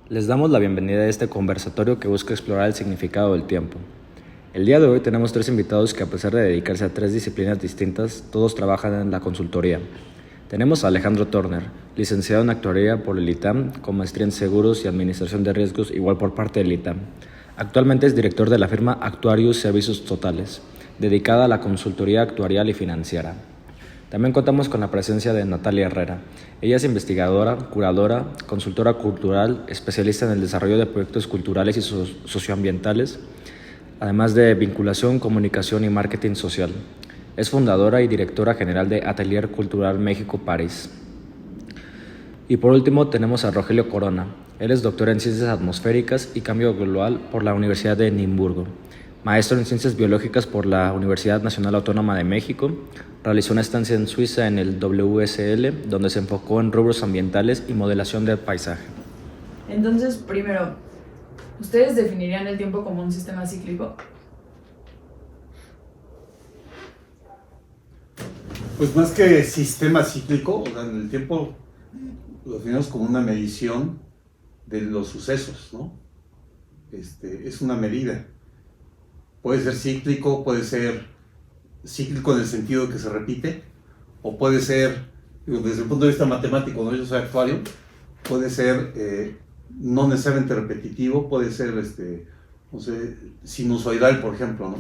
Les damos la bienvenida a este conversatorio que busca explorar el significado del tiempo. El día de hoy tenemos 3 invitados que, a pesar de dedicarse a 3 disciplinas distintas, todos trabajan en la consultoría. Tenemos a Alejandro Turner, licenciado en Actuaría por el ITAM, con maestría en Seguros y Administración de Riesgos, igual por parte del ITAM. Actualmente es director de la firma Actuarius Servicios Totales, dedicada a la consultoría actuarial y financiera. También contamos con la presencia de Natalia Herrera. Ella es investigadora, curadora, consultora cultural, especialista en el desarrollo de proyectos culturales y socioambientales, además de vinculación, comunicación y marketing social. Es fundadora y directora general de Atelier Cultural México París. Y por último tenemos a Rogelio Corona. Él es doctor en Ciencias Atmosféricas y Cambio Global por la Universidad de Edimburgo. Maestro en Ciencias Biológicas por la Universidad Nacional Autónoma de México. Realizó una estancia en Suiza en el WSL, donde se enfocó en rubros ambientales y modelación del paisaje. Entonces, primero, ¿ustedes definirían el tiempo como un sistema cíclico? Pues más que sistema cíclico, o sea, en el tiempo lo definimos como una medición de los sucesos, ¿no? Es una medida. Puede ser cíclico, puede ser cíclico en el sentido de que se repite, o puede ser, desde el punto de vista matemático, ¿no? Yo soy actuario, puede ser no necesariamente repetitivo, puede ser no sé, sinusoidal, por ejemplo, ¿no?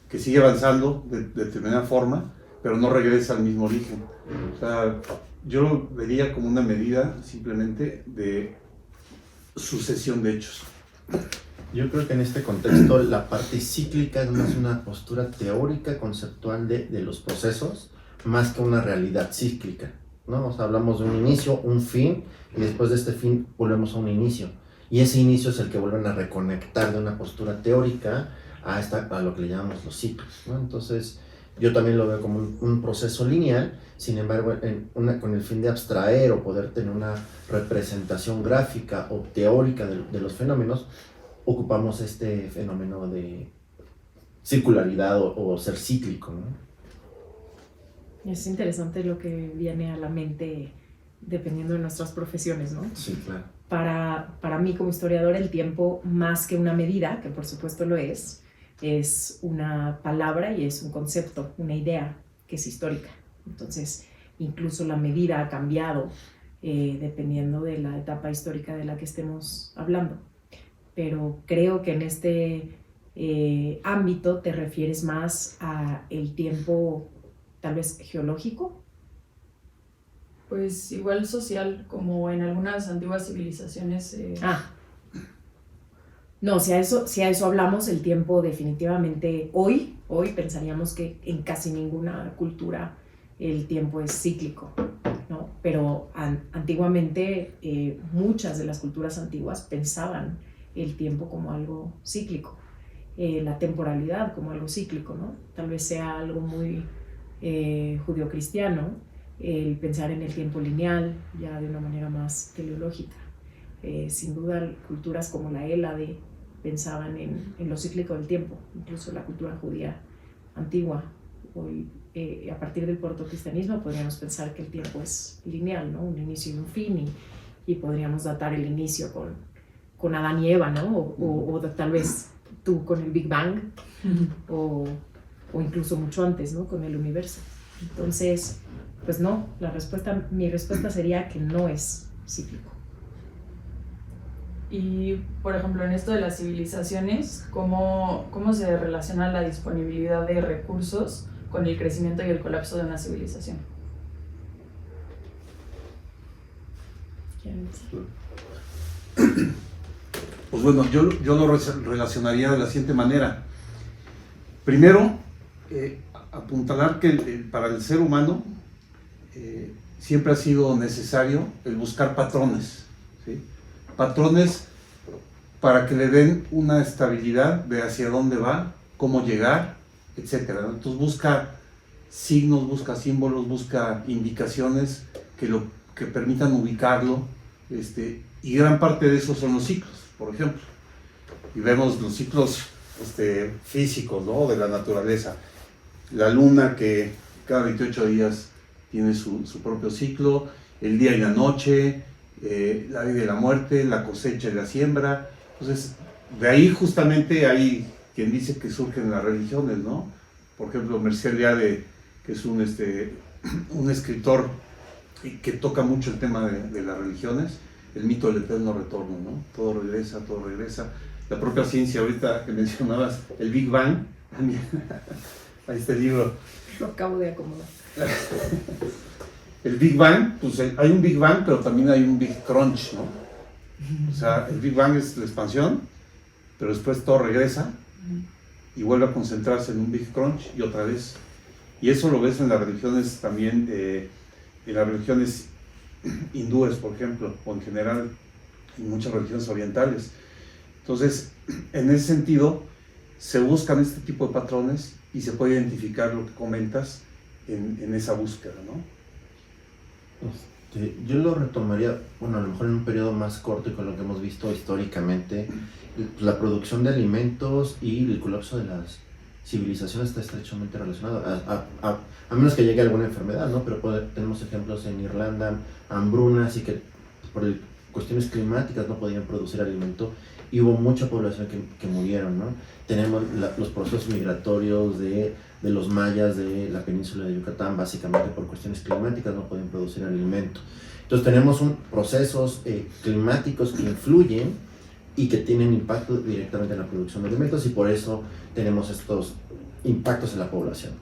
Que sigue avanzando de determinada forma, pero no regresa al mismo origen. O sea, yo lo vería como una medida simplemente de sucesión de hechos. Yo creo que en este contexto la parte cíclica es más una postura teórica, conceptual de los procesos, más que una realidad cíclica, ¿no? O sea, hablamos de un inicio, un fin, y después de este fin volvemos a un inicio. Y ese inicio es el que vuelven a reconectar de una postura teórica a lo que le llamamos los ciclos, ¿no? Entonces, yo también lo veo como un proceso lineal, sin embargo, con el fin de abstraer o poder tener una representación gráfica o teórica de los fenómenos, ocupamos este fenómeno de circularidad o ser cíclico, ¿no? Es interesante lo que viene a la mente dependiendo de nuestras profesiones, ¿no? Sí, claro. Para mí como historiador el tiempo, más que una medida, que por supuesto lo es una palabra y es un concepto, una idea que es histórica. Entonces, incluso la medida ha cambiado dependiendo de la etapa histórica de la que estemos hablando. Pero creo que en este ámbito te refieres más a el tiempo tal vez geológico. Pues igual social, como en algunas antiguas civilizaciones. No, si a eso hablamos, el tiempo definitivamente hoy pensaríamos que en casi ninguna cultura el tiempo es cíclico, ¿no? Pero antiguamente muchas de las culturas antiguas pensaban el tiempo como algo cíclico, la temporalidad como algo cíclico, ¿no? Tal vez sea algo muy judio-cristiano, el pensar en el tiempo lineal, ya de una manera más teleológica. Sin duda, culturas como la Hélade pensaban en lo cíclico del tiempo, incluso la cultura judía antigua. Hoy, a partir del protocristianismo, podríamos pensar que el tiempo es lineal, ¿no? Un inicio y un fin, y podríamos datar el inicio con Adán y Eva, ¿no? O tal vez tú con el Big Bang, o incluso mucho antes, ¿no? Con el universo. Entonces, pues no, mi respuesta sería que no es cíclico. Y, por ejemplo, en esto de las civilizaciones, ¿cómo se relaciona la disponibilidad de recursos con el crecimiento y el colapso de una civilización? ¿Quieren decir? Pues bueno, yo lo relacionaría de la siguiente manera. Primero, apuntalar que para el ser humano siempre ha sido necesario el buscar patrones, ¿sí? Patrones para que le den una estabilidad de hacia dónde va, cómo llegar, etc. Entonces busca signos, busca símbolos, busca indicaciones que permitan ubicarlo, y gran parte de eso son los ciclos, por ejemplo. Y vemos los ciclos físicos, ¿no? De la naturaleza. La luna, que cada 28 días tiene su propio ciclo, el día y la noche, la vida y la muerte, la cosecha y la siembra. Entonces, de ahí justamente hay quien dice que surgen las religiones, ¿no? Por ejemplo, Mircea Eliade, que es un escritor que toca mucho el tema de las religiones, el mito del eterno retorno, ¿no? Todo regresa, todo regresa. La propia ciencia, ahorita que mencionabas, el Big Bang, ahí está el libro. Lo acabo de acomodar. El Big Bang, pues hay un Big Bang, pero también hay un Big Crunch, ¿no? O sea, el Big Bang es la expansión, pero después todo regresa y vuelve a concentrarse en un Big Crunch y otra vez. Y eso lo ves en las religiones también, en las religiones hindúes, por ejemplo, o en general en muchas religiones orientales. Entonces, en ese sentido, se buscan este tipo de patrones y se puede identificar lo que comentas en esa búsqueda, ¿no? Yo lo retomaría, bueno, a lo mejor en un periodo más corto y con lo que hemos visto históricamente, la producción de alimentos y el colapso de las civilizaciones está estrechamente relacionado, a menos que llegue alguna enfermedad, ¿no? Pero tenemos ejemplos en Irlanda, hambrunas y que por cuestiones climáticas no podían producir alimento y hubo mucha población que murieron, ¿no? Tenemos los procesos migratorios de los mayas de la península de Yucatán, básicamente por cuestiones climáticas no podían producir alimento. Entonces tenemos procesos climáticos que influyen y que tienen impacto directamente en la producción de alimentos y por eso tenemos estos impactos en la población.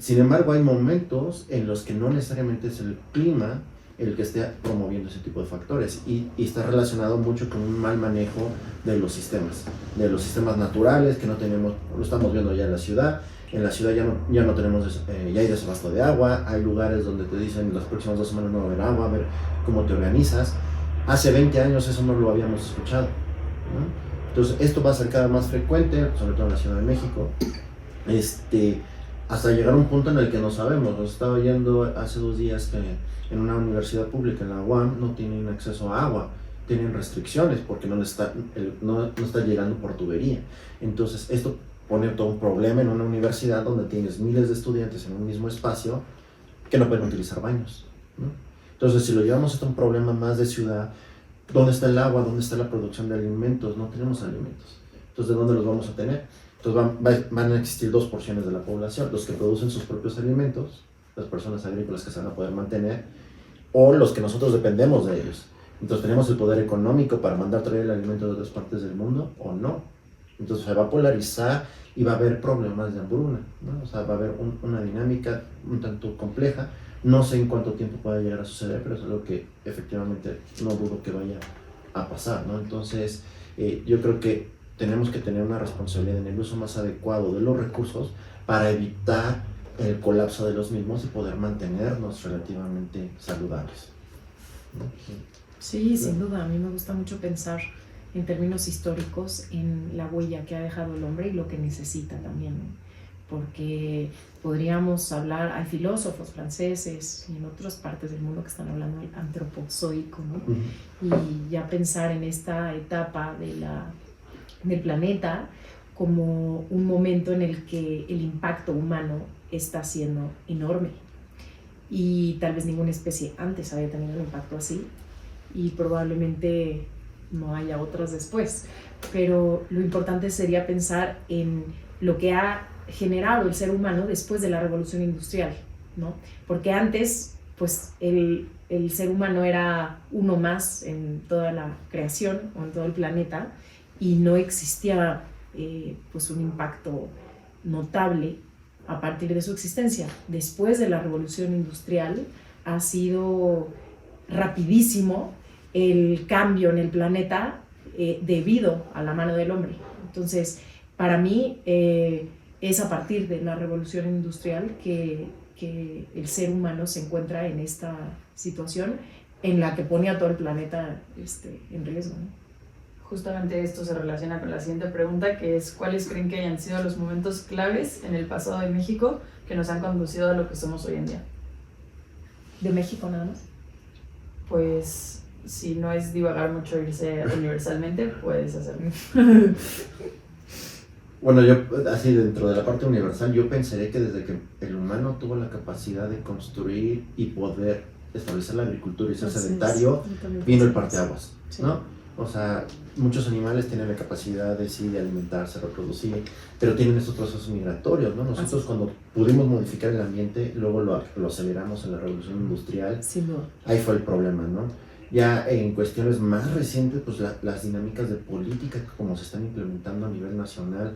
Sin embargo, hay momentos en los que no necesariamente es el clima el que esté promoviendo ese tipo de factores y está relacionado mucho con un mal manejo de los sistemas naturales que no tenemos, lo estamos viendo ya en la ciudad. En la ciudad ya no tenemos, ya hay desabasto de agua, hay lugares donde te dicen las próximas 2 semanas no va a haber agua, a ver cómo te organizas. Hace 20 años eso no lo habíamos escuchado, ¿no? Entonces esto va a ser cada vez más frecuente, sobre todo en la Ciudad de México, hasta llegar a un punto en el que no sabemos. Nos estaba oyendo hace 2 días que en una universidad pública, en la UAM, no tienen acceso a agua, tienen restricciones porque no está llegando por tubería. Entonces esto pone todo un problema en una universidad donde tienes miles de estudiantes en un mismo espacio que no pueden utilizar baños, ¿no? Entonces, si lo llevamos a un problema más de ciudad, ¿dónde está el agua? ¿Dónde está la producción de alimentos? No tenemos alimentos. Entonces, ¿de dónde los vamos a tener? Entonces, van a existir 2 porciones de la población: los que producen sus propios alimentos, las personas agrícolas que se van a poder mantener, o los que nosotros dependemos de ellos. Entonces, ¿tenemos el poder económico para mandar traer el alimento de otras partes del mundo o no? Entonces se va a polarizar y va a haber problemas de hambruna, ¿no? O sea, va a haber una dinámica un tanto compleja. No sé en cuánto tiempo pueda llegar a suceder, pero es algo que efectivamente no dudo que vaya a pasar, ¿no? Entonces, yo creo que tenemos que tener una responsabilidad en el uso más adecuado de los recursos para evitar el colapso de los mismos y poder mantenernos relativamente saludables, ¿no? Sí, sin duda. A mí me gusta mucho pensar en términos históricos en la huella que ha dejado el hombre y lo que necesita también, ¿no? Porque podríamos hablar, hay filósofos franceses y en otras partes del mundo que están hablando del antropozoico, ¿no? Y ya pensar en esta etapa del planeta como un momento en el que el impacto humano está siendo enorme y tal vez ninguna especie antes había tenido un impacto así y probablemente no haya otras después, pero lo importante sería pensar en lo que ha generado el ser humano después de la revolución industrial, ¿no? Porque antes, pues, el ser humano era uno más en toda la creación o en todo el planeta y no existía pues un impacto notable a partir de su existencia. Después de la revolución industrial ha sido rapidísimo el cambio en el planeta debido a la mano del hombre. Entonces, para mí es a partir de la revolución industrial que el ser humano se encuentra en esta situación en la que pone a todo el planeta en riesgo, ¿no? Justamente esto se relaciona con la siguiente pregunta, que es ¿cuáles creen que hayan sido los momentos claves en el pasado de México que nos han conducido a lo que somos hoy en día? ¿De México nada más? Pues si no es divagar mucho irse universalmente, puedes hacerlo. Bueno, yo así dentro de la parte universal, yo pensaría que desde que el humano tuvo la capacidad de construir y poder establecer la agricultura y ser Así es, sedentario, yo también vino el pienso parteaguas, sí. ¿no? O sea, muchos animales tienen la capacidad de sí, de alimentarse, reproducir, pero tienen estos procesos migratorios, ¿no? Nosotros cuando pudimos modificar el ambiente, luego lo aceleramos en la revolución industrial, Sin duda. ahí fue el problema, ¿no? Ya en cuestiones más recientes, pues las dinámicas de política como se están implementando a nivel nacional,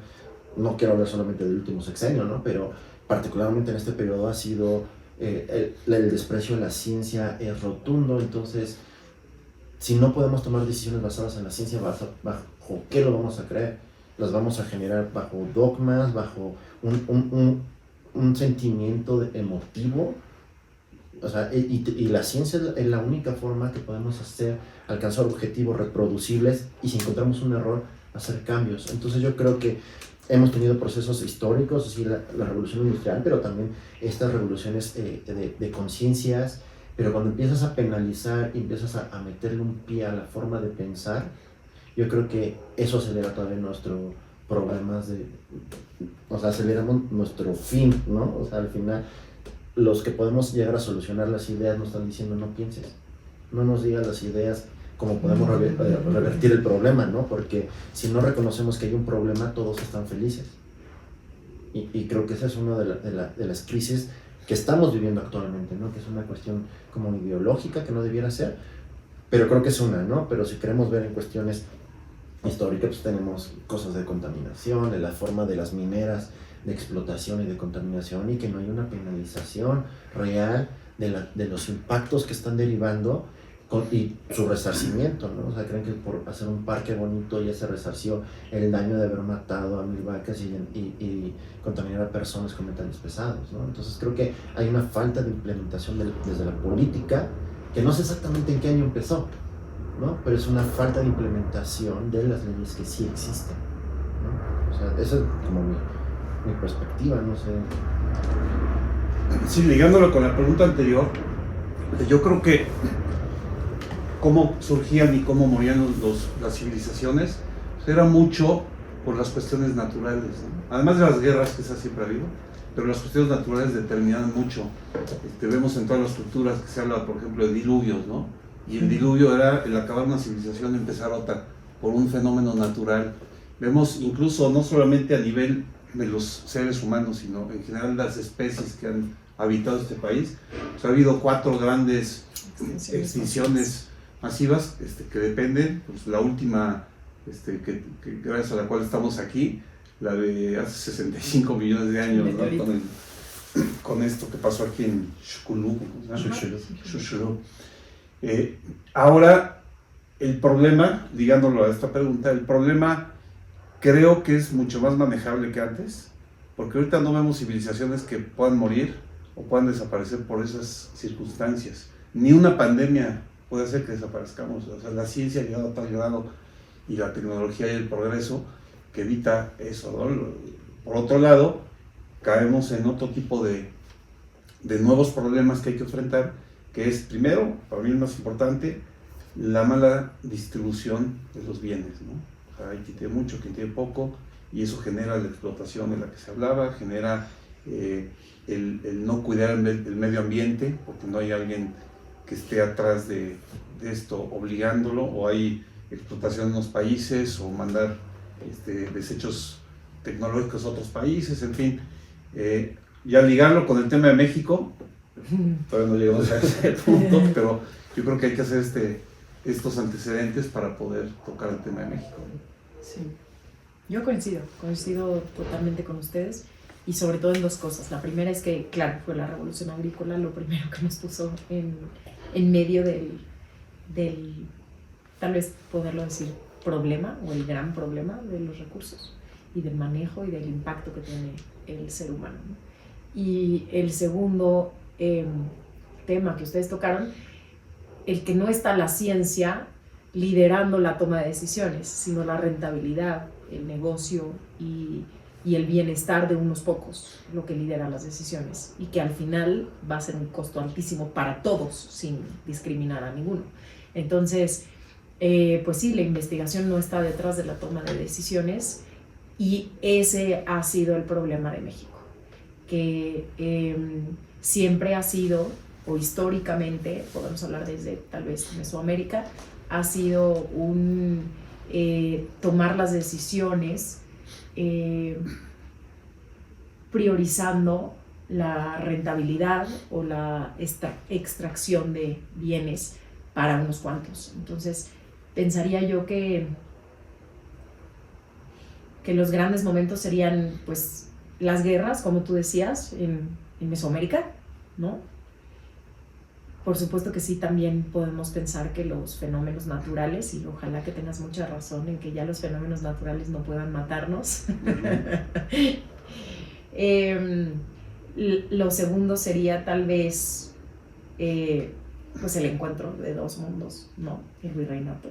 no quiero hablar solamente del último sexenio, ¿no? Pero particularmente en este periodo ha sido el desprecio de la ciencia es rotundo, entonces si no podemos tomar decisiones basadas en la ciencia, ¿bajo qué lo vamos a creer? Las vamos a generar bajo dogmas, bajo un sentimiento emotivo. O sea, y la ciencia es la única forma que podemos alcanzar objetivos reproducibles y si encontramos un error, hacer cambios. Entonces yo creo que hemos tenido procesos históricos, así la revolución industrial, pero también estas revoluciones de conciencias, pero cuando empiezas a penalizar y empiezas a meterle un pie a la forma de pensar, yo creo que eso acelera todavía nuestros problemas o sea, aceleramos nuestro fin, ¿no? O sea, al final, los que podemos llegar a solucionar las ideas nos están diciendo no pienses, no nos digas las ideas cómo podemos revertir el problema, ¿no? Porque si no reconocemos que hay un problema, todos están felices. Y creo que esa es una de las crisis que estamos viviendo actualmente, ¿no? Que es una cuestión como ideológica que no debiera ser, pero creo que es una, ¿no? Pero si queremos ver en cuestiones históricas, pues tenemos cosas de contaminación, de la forma de las mineras, de explotación y de contaminación, y que no hay una penalización real de los impactos que están derivando y su resarcimiento, ¿no? O sea, creen que por hacer un parque bonito ya se resarció el daño de haber matado a 1000 vacas y contaminar a personas con metales pesados, ¿no? Entonces creo que hay una falta de implementación desde la política, que no sé exactamente en qué año empezó, ¿no? Pero es una falta de implementación de las leyes que sí existen, ¿no? O sea, esa es como mi perspectiva, no sé. Sí, ligándolo con la pregunta anterior, yo creo que cómo surgían y cómo morían las civilizaciones, pues era mucho por las cuestiones naturales, ¿no? Además de las guerras, que esas siempre ha habido, pero las cuestiones naturales determinaban mucho. Vemos en todas las culturas que se habla, por ejemplo, de diluvios, ¿no? Y el diluvio era el acabar una civilización, empezar otra, por un fenómeno natural. Vemos incluso, no solamente a nivel de los seres humanos, sino en general las especies que han habitado este país, pues ha habido 4 grandes extinciones masivas que dependen, pues la última, que gracias a la cual estamos aquí, la de hace 65 millones de años, ¿no? Con esto que pasó aquí en Xuxurú. Ahora, el problema, ligándolo a esta pregunta, el problema creo que es mucho más manejable que antes, porque ahorita no vemos civilizaciones que puedan morir o puedan desaparecer por esas circunstancias. Ni una pandemia puede hacer que desaparezcamos. O sea, la ciencia ha llegado a tal grado y la tecnología y el progreso que evita eso, ¿no? Por otro lado, caemos en otro tipo de nuevos problemas que hay que enfrentar, que es, primero, para mí el más importante, la mala distribución de los bienes, ¿no? O sea, hay quien tiene mucho, quien tiene poco, y eso genera la explotación de la que se hablaba, genera el no cuidar el medio ambiente, porque no hay alguien que esté atrás de esto obligándolo, o hay explotación en los países, o mandar desechos tecnológicos a otros países, en fin. Ya ligarlo con el tema de México, todavía no llegamos a ese punto, pero yo creo que hay que hacer estos antecedentes para poder tocar el tema de México. Sí, yo coincido totalmente con ustedes, y sobre todo en 2 cosas. La primera es que, claro, fue la revolución agrícola lo primero que nos puso en medio del, tal vez poderlo decir, problema, o el gran problema de los recursos y del manejo y del impacto que tiene el ser humano, ¿no? Y el segundo tema que ustedes tocaron, el que no está la ciencia liderando la toma de decisiones, sino la rentabilidad, el negocio y el bienestar de unos pocos, lo que lidera las decisiones, y que al final va a ser un costo altísimo para todos, sin discriminar a ninguno. Entonces, pues sí, la investigación no está detrás de la toma de decisiones, y ese ha sido el problema de México, que siempre ha sido o históricamente, podemos hablar desde tal vez Mesoamérica, ha sido un tomar las decisiones priorizando la rentabilidad o la extracción de bienes para unos cuantos. Entonces, pensaría yo que los grandes momentos serían pues las guerras, como tú decías, en Mesoamérica, ¿no? Por supuesto que sí, también podemos pensar que los fenómenos naturales, y ojalá que tengas mucha razón en que ya los fenómenos naturales no puedan matarnos. Lo segundo sería tal vez pues el encuentro de dos mundos, ¿no? El virreinato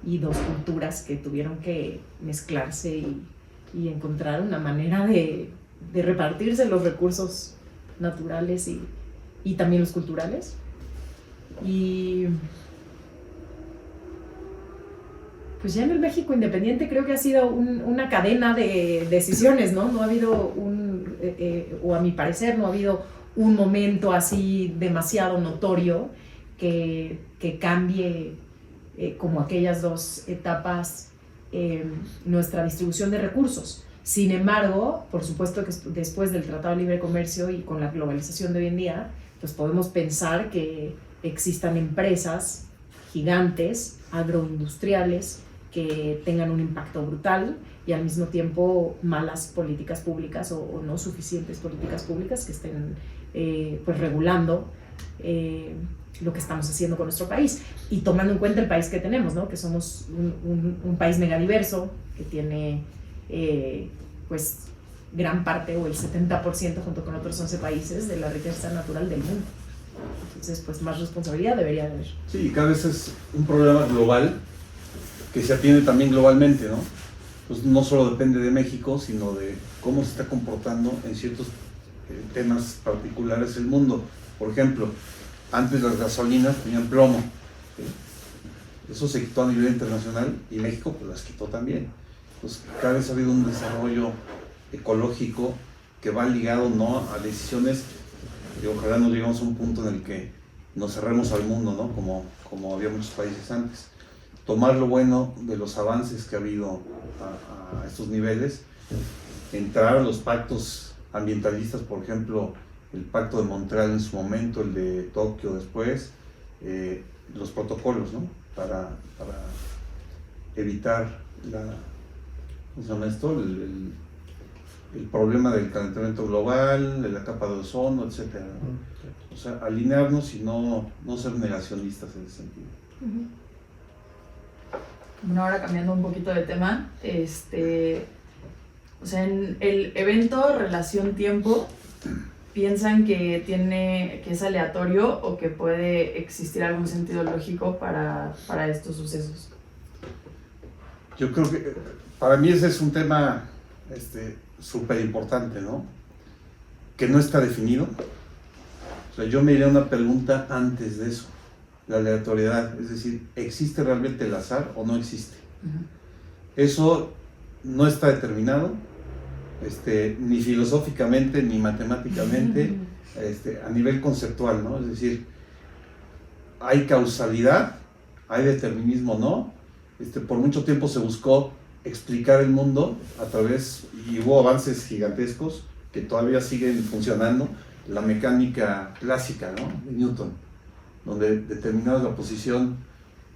y dos culturas que tuvieron que mezclarse y encontrar una manera de repartirse los recursos naturales y también los culturales. Y pues ya en el México independiente creo que ha sido una cadena de decisiones, ¿no? No ha habido o a mi parecer no ha habido un momento así demasiado notorio que cambie como aquellas dos etapas nuestra distribución de recursos. Sin embargo, por supuesto que después del Tratado de Libre Comercio y con la globalización de hoy en día, pues podemos pensar que existan empresas gigantes, agroindustriales, que tengan un impacto brutal y al mismo tiempo malas políticas públicas o no suficientes políticas públicas que estén pues regulando lo que estamos haciendo con nuestro país y tomando en cuenta el país que tenemos, ¿no? Que somos un país megadiverso que tiene pues gran parte o el 70% junto con otros 11 países de la riqueza natural del mundo. Entonces pues más responsabilidad debería haber. Sí, y cada vez es un problema global que se atiende también globalmente, ¿no? Pues no solo depende de México, sino de cómo se está comportando en ciertos temas particulares el mundo. Por ejemplo, antes las gasolinas tenían plomo, ¿sí? Eso se quitó a nivel internacional y México pues las quitó también. Pues cada vez ha habido un desarrollo ecológico que va ligado, ¿no?, a decisiones y ojalá no lleguemos a un punto en el que nos cerremos al mundo, ¿no?, como había muchos países antes. Tomar lo bueno de los avances que ha habido a estos niveles, entrar a los pactos ambientalistas, por ejemplo, el Pacto de Montreal en su momento, el de Tokio después, los protocolos, ¿no?, para evitar ¿cómo se llama esto? El problema del calentamiento global, de la capa de ozono, etc., ¿no? O sea, alinearnos y no ser negacionistas en ese sentido. Bueno, ahora cambiando un poquito de tema, o sea, en el evento relación-tiempo, ¿piensan que es aleatorio o que puede existir algún sentido lógico para estos sucesos? Yo creo que para mí ese es un tema súper importante, ¿no? Que no está definido. O sea, yo me iría a una pregunta antes de eso, la aleatoriedad, es decir, ¿existe realmente el azar o no existe? Eso no está determinado, ni filosóficamente ni matemáticamente, a nivel conceptual, ¿no? Es decir, hay causalidad, hay determinismo, ¿no? Por mucho tiempo se buscó explicar el mundo a través, y hubo avances gigantescos que todavía siguen funcionando, la mecánica clásica, ¿no?, de Newton, donde determinabas la posición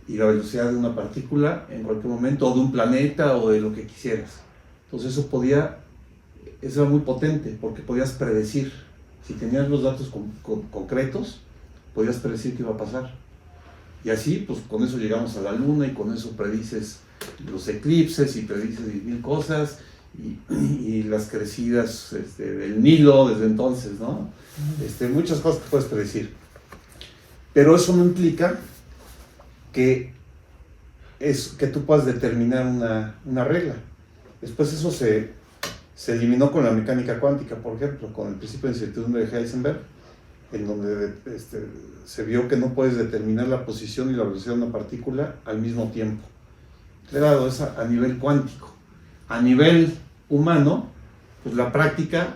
y la velocidad de una partícula en cualquier momento, o de un planeta, o de lo que quisieras. Entonces eso era muy potente, porque podías predecir, si tenías los datos concretos, podías predecir qué iba a pasar. Y así, pues con eso llegamos a la luna, y con eso predices los eclipses, y predices 10,000 cosas, y las crecidas del Nilo desde entonces, ¿no? Muchas cosas que puedes predecir. Pero eso no implica que tú puedas determinar una regla. Después eso se eliminó con la mecánica cuántica, por ejemplo, con el principio de incertidumbre de Heisenberg, en donde se vio que no puedes determinar la posición y la velocidad de una partícula al mismo tiempo. Claro, es a nivel cuántico. A nivel humano, pues la práctica,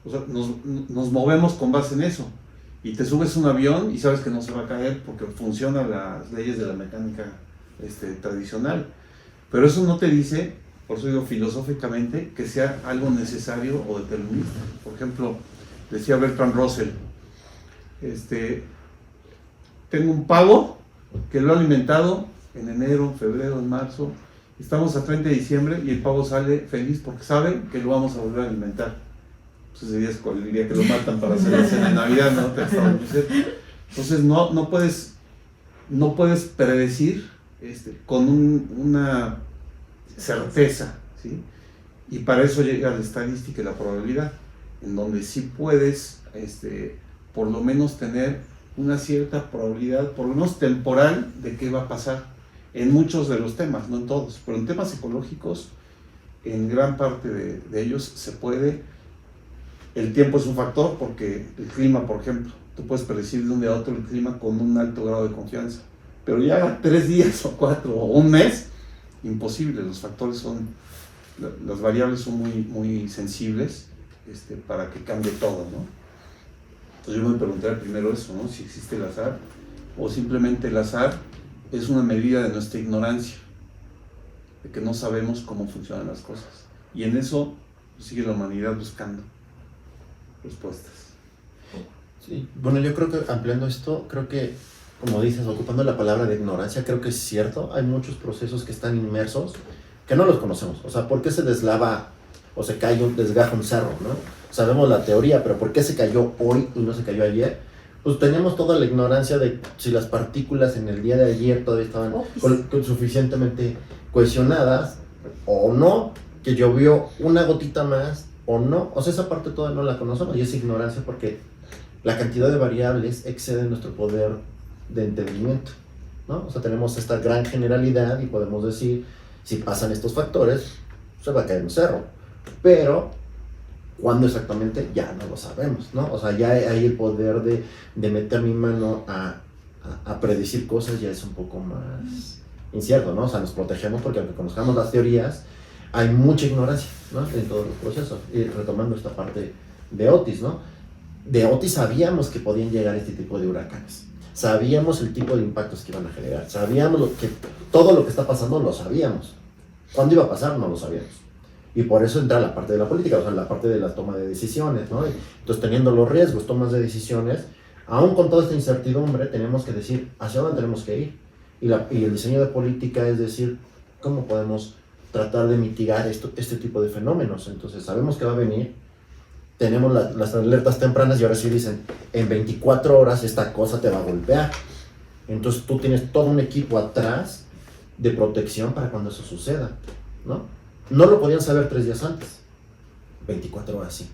o sea, nos movemos con base en eso. Y te subes a un avión y sabes que no se va a caer porque funcionan las leyes de la mecánica tradicional. Pero eso no te dice, por eso digo filosóficamente, que sea algo necesario o determinista. Por ejemplo, decía Bertrand Russell, tengo un pavo que lo he alimentado en enero, en febrero, en marzo. Estamos a 30 de diciembre y el pavo sale feliz porque sabe que lo vamos a volver a alimentar. Entonces el día que lo matan para hacer la cena de Navidad, ¿no? Entonces no puedes predecir con una certeza, ¿sí? Y para eso llega la estadística y la probabilidad, en donde sí puedes por lo menos tener una cierta probabilidad, por lo menos temporal, de qué va a pasar en muchos de los temas, no en todos, pero en temas ecológicos, en gran parte de ellos se puede. El tiempo es un factor porque el clima, por ejemplo, tú puedes predecir de un día a otro el clima con un alto grado de confianza, pero ya 3 días o 4 o un mes, imposible. Los factores las variables son muy sensibles para que cambie todo, ¿no? Entonces yo me preguntaría primero eso, ¿no? Si existe el azar o simplemente el azar es una medida de nuestra ignorancia, de que no sabemos cómo funcionan las cosas. Y en eso sigue la humanidad buscando respuestas. Sí, bueno, yo creo que ampliando esto, creo que, como dices, ocupando la palabra de ignorancia, creo que es cierto, hay muchos procesos que están inmersos que no los conocemos. O sea, ¿por qué se deslava o se cae desgaja un cerro, ¿no? Sabemos la teoría, pero ¿por qué se cayó hoy y no se cayó ayer? Pues tenemos toda la ignorancia de si las partículas en el día de ayer todavía estaban suficientemente cohesionadas o no, que llovió una gotita más o no. O sea, esa parte todavía no la conocemos y es ignorancia porque la cantidad de variables excede nuestro poder de entendimiento, ¿no? O sea, tenemos esta gran generalidad y podemos decir, si pasan estos factores, se va a caer un cerro. Pero, ¿cuándo exactamente? Ya no lo sabemos, ¿no? O sea, ya hay el poder de meter mi mano a predecir cosas, ya es un poco más incierto, ¿no? O sea, nos protegemos porque aunque conozcamos las teorías, hay mucha ignorancia, ¿no? En todos los procesos. Y retomando esta parte de Otis, ¿no? De Otis sabíamos que podían llegar este tipo de huracanes. Sabíamos el tipo de impactos que iban a generar. Sabíamos todo lo que está pasando lo sabíamos. ¿Cuándo iba a pasar? No lo sabíamos. Y por eso entra la parte de la política, o sea, la parte de la toma de decisiones, ¿no? Entonces, teniendo los riesgos, tomas de decisiones, aún con toda esta incertidumbre, tenemos que decir hacia dónde tenemos que ir. Y el diseño de política es decir, ¿cómo podemos tratar de mitigar este tipo de fenómenos? Entonces, sabemos que va a venir, tenemos las alertas tempranas y ahora sí dicen, en 24 horas esta cosa te va a golpear. Entonces, tú tienes todo un equipo atrás de protección para cuando eso suceda, ¿no? No lo podían saber 3 días antes, 24 horas sí,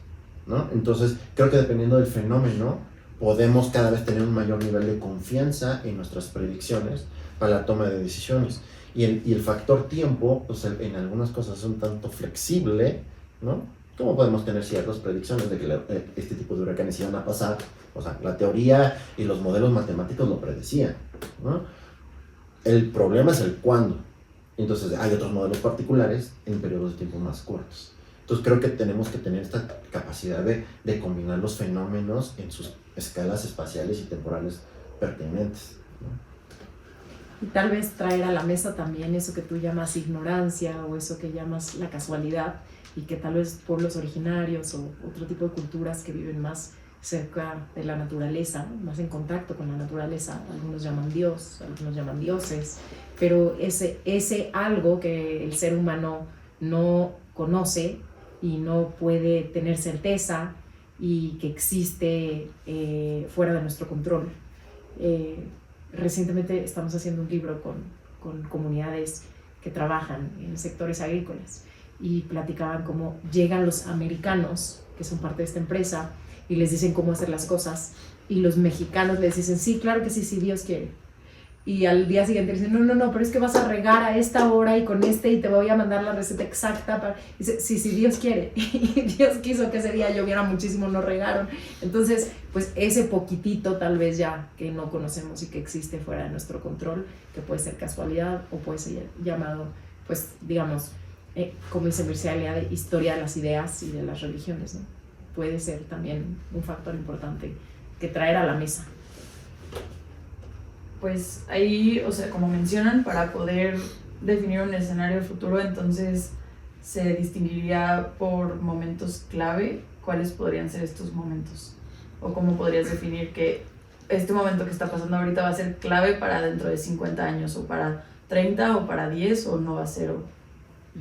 ¿no? Entonces, creo que dependiendo del fenómeno, podemos cada vez tener un mayor nivel de confianza en nuestras predicciones para la toma de decisiones. Y el factor tiempo, pues en algunas cosas es un tanto flexible, ¿no? ¿Cómo podemos tener ciertas predicciones de que este tipo de huracanes iban a pasar? O sea, la teoría y los modelos matemáticos lo predecían, ¿no? El problema es el cuándo. Entonces hay otros modelos particulares en periodos de tiempo más cortos. Entonces creo que tenemos que tener esta capacidad de combinar los fenómenos en sus escalas espaciales y temporales pertinentes, ¿no? Y tal vez traer a la mesa también eso que tú llamas ignorancia o eso que llamas la casualidad y que tal vez pueblos originarios o otro tipo de culturas que viven más cerca de la naturaleza, más en contacto con la naturaleza, algunos llaman Dios, algunos llaman dioses, pero ese algo que el ser humano no conoce y no puede tener certeza y que existe fuera de nuestro control. Recientemente estamos haciendo un libro con comunidades que trabajan en sectores agrícolas y platicaban cómo llegan los americanos, que son parte de esta empresa, y les dicen cómo hacer las cosas, y los mexicanos les dicen, sí, claro que sí, si Dios quiere. Y al día siguiente dicen, no, pero es que vas a regar a esta hora y con y te voy a mandar la receta exacta. Dice, sí, si Dios quiere. Y Dios quiso que ese día lloviera muchísimo, no regaron. Entonces, pues ese poquitito tal vez ya que no conocemos y que existe fuera de nuestro control, que puede ser casualidad o puede ser llamado, pues digamos, como dice Mircea, de historia de las ideas y de las religiones, ¿no? Puede ser también un factor importante traer a la mesa? Pues ahí, o sea, como mencionan, para poder definir un escenario futuro, entonces se distinguiría por momentos clave. ¿Cuáles podrían ser estos momentos? ¿O cómo podrías definir que este momento que está pasando ahorita va a ser clave para dentro de 50 años, o para 30, o para 10, o no va a ser?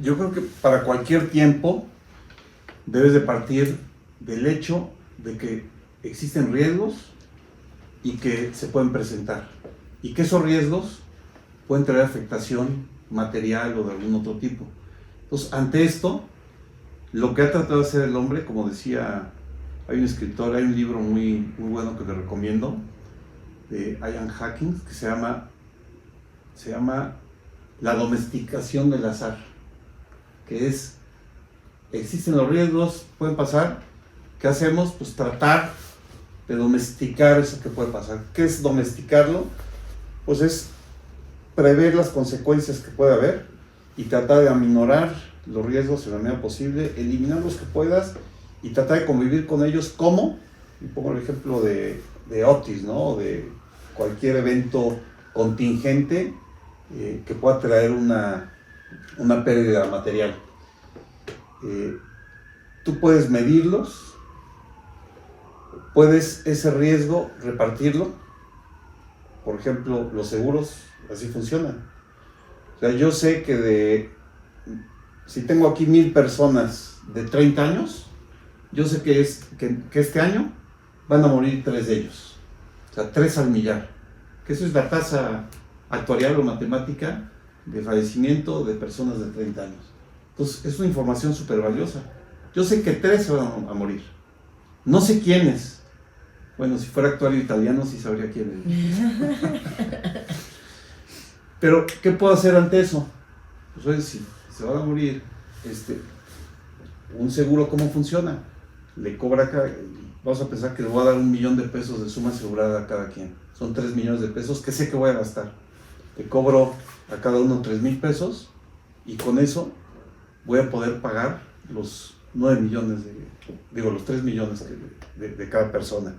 Yo creo que para cualquier tiempo debes de partir del hecho de que existen riesgos y que se pueden presentar, y que esos riesgos pueden traer afectación material o de algún otro tipo. Entonces, ante esto, lo que ha tratado de hacer el hombre, como decía, hay un escritor, hay un libro muy bueno que le recomiendo, de Ian Hawkins, que se llama La domesticación del azar, que es, existen los riesgos, pueden pasar, ¿qué hacemos? Pues tratar de domesticar eso que puede pasar. ¿Qué es domesticarlo? Pues es prever las consecuencias que puede haber y tratar de aminorar los riesgos en la medida posible, eliminar los que puedas y tratar de convivir con ellos. ¿Cómo? Y pongo el ejemplo de Otis, ¿no? De cualquier evento contingente que pueda traer una pérdida material. Tú puedes medirlos, puedes ese riesgo repartirlo. Por ejemplo, los seguros así funcionan. O sea, yo sé que si tengo aquí 1000 personas de 30 años, yo sé que este año van a morir 3 de ellos. O sea, 3 al millar. Que eso es la tasa actuarial o matemática de fallecimiento de personas de 30 años. Entonces, es una información súper valiosa. Yo sé que 3 se van a morir. No sé quiénes. Bueno, si fuera actuario italiano sí sabría quiénes. Pero, ¿qué puedo hacer ante eso? Pues oye, si se van a morir, un seguro, ¿cómo funciona? Le cobra acá, vamos a pensar que le voy a dar $1,000,000 de suma asegurada a cada quien. Son 3 millones de pesos que sé que voy a gastar. Le cobro a cada uno 3,000 pesos y con eso voy a poder pagar los 9 millones, los 3 millones de cada persona.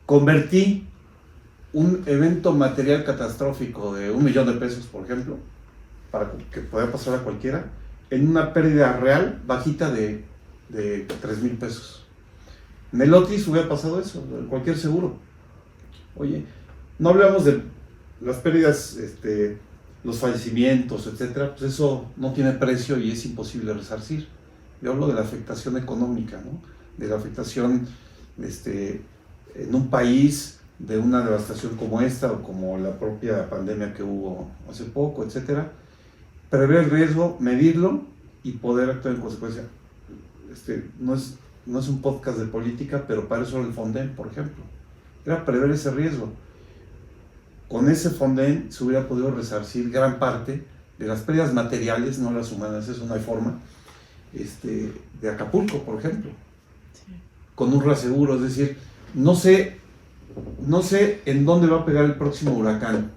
Convertí un evento material catastrófico de $1,000,000 de pesos, por ejemplo, para que pueda pasar a cualquiera, en una pérdida real bajita de 3,000 pesos. En el Otis hubiera pasado eso, en cualquier seguro. Oye, no hablamos de las pérdidas, los fallecimientos, etcétera, pues eso no tiene precio y es imposible resarcir. Yo hablo de la afectación económica, ¿no? De la afectación en un país de una devastación como esta o como la propia pandemia que hubo hace poco, etcétera. Prever el riesgo, medirlo y poder actuar en consecuencia. No es un podcast de política, pero para eso el Fonden, por ejemplo, era prever ese riesgo. Con ese Fonden se hubiera podido resarcir gran parte de las pérdidas materiales, no las humanas, eso no hay forma, de Acapulco, por ejemplo, con un reaseguro. Es decir, no sé en dónde va a pegar el próximo huracán.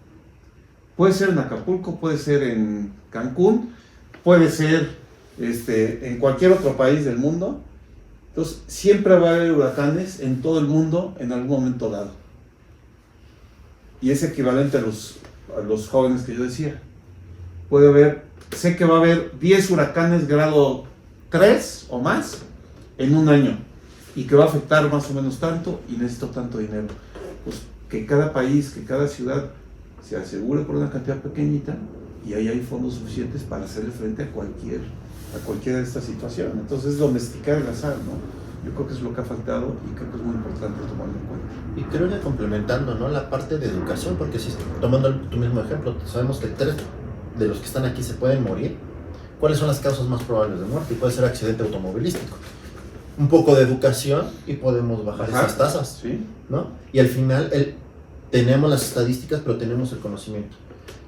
Puede ser en Acapulco, puede ser en Cancún, puede ser en cualquier otro país del mundo. Entonces, siempre va a haber huracanes en todo el mundo en algún momento dado. Y es equivalente a los jóvenes que yo decía. Sé que va a haber 10 huracanes grado 3 o más en un año, y que va a afectar más o menos tanto, y necesito tanto dinero. Pues que cada país, que cada ciudad se asegure por una cantidad pequeñita, y ahí hay fondos suficientes para hacerle frente a cualquiera de estas situaciones. Entonces es domesticar el azar, ¿no? Yo creo que es lo que ha faltado y creo que es muy importante tomarlo en cuenta. Y creo que complementando, ¿no?, la parte de educación, porque si tomando tu mismo ejemplo, sabemos que 3 de los que están aquí se pueden morir. ¿Cuáles son las causas más probables de muerte? Y puede ser accidente automovilístico. Un poco de educación y podemos bajar esas tasas, ¿sí? ¿no? Y al final tenemos las estadísticas, pero tenemos el conocimiento.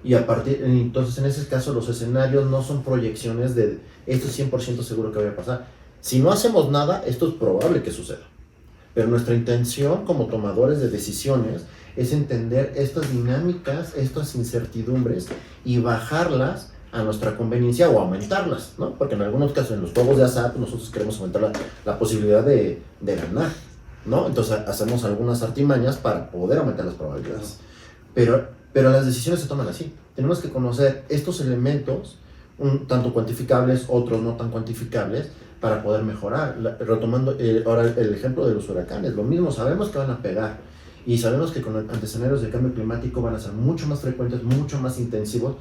Y entonces en ese caso los escenarios no son proyecciones de esto es 100% seguro que vaya a pasar. Si no hacemos nada, esto es probable que suceda. Pero nuestra intención como tomadores de decisiones es entender estas dinámicas, estas incertidumbres y bajarlas a nuestra conveniencia o aumentarlas, ¿no? Porque en algunos casos, en los juegos de azar, nosotros queremos aumentar la posibilidad de ganar. ¿no? Entonces hacemos algunas artimañas para poder aumentar las probabilidades. Pero las decisiones se toman así. Tenemos que conocer estos elementos, tanto cuantificables, otros no tan cuantificables, para poder mejorar. Retomando ahora el ejemplo de los huracanes, lo mismo, sabemos que van a pegar y sabemos que con antecescenarios de cambio climático van a ser mucho más frecuentes, mucho más intensivos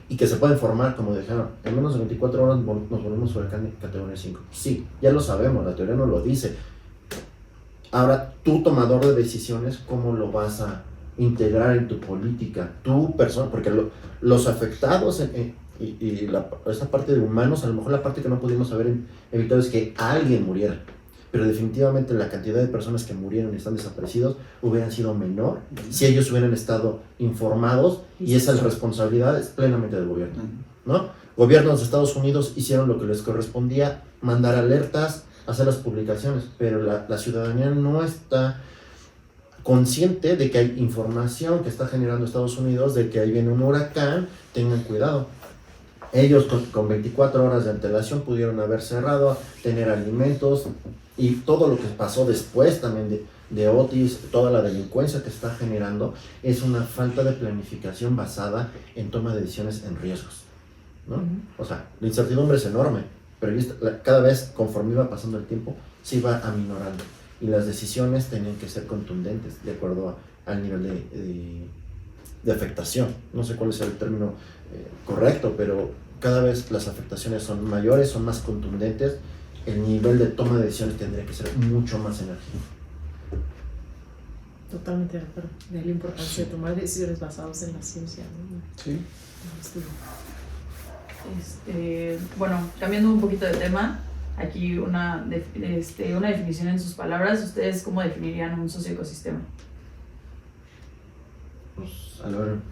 y que se pueden formar, como dijeron, en menos de 24 horas nos volvemos huracán de categoría 5. Sí, ya lo sabemos, la teoría nos lo dice. Ahora, tú, tomador de decisiones, ¿cómo lo vas a integrar en tu política? Tu persona, porque los afectados esta parte de humanos, a lo mejor la parte que no pudimos haber evitado es que alguien muriera, pero definitivamente la cantidad de personas que murieron y están desaparecidos hubieran sido menor si ellos hubieran estado informados, y esa responsabilidad es plenamente del gobierno, ¿no? Gobiernos de Estados Unidos hicieron lo que les correspondía, mandar alertas, hacer las publicaciones, pero la ciudadanía no está consciente de que hay información que está generando Estados Unidos, de que ahí viene un huracán, tengan cuidado. Ellos con 24 horas de antelación pudieron haber cerrado, tener alimentos, y todo lo que pasó después también de Otis, toda la delincuencia que está generando, es una falta de planificación basada en toma de decisiones en riesgos, ¿no? O sea, la incertidumbre es enorme, pero cada vez, conforme iba pasando el tiempo, se iba aminorando, y las decisiones tenían que ser contundentes de acuerdo al nivel de afectación. No sé cuál es el término correcto, pero cada vez las afectaciones son mayores, son más contundentes, el nivel de toma de decisiones tendría que ser mucho más enérgico. Totalmente de acuerdo. De ahí la importancia de tomar decisiones basadas en la ciencia, ¿no? Sí. Bueno, cambiando un poquito de tema, aquí una definición en sus palabras. ¿Ustedes cómo definirían un socioecosistema? Pues a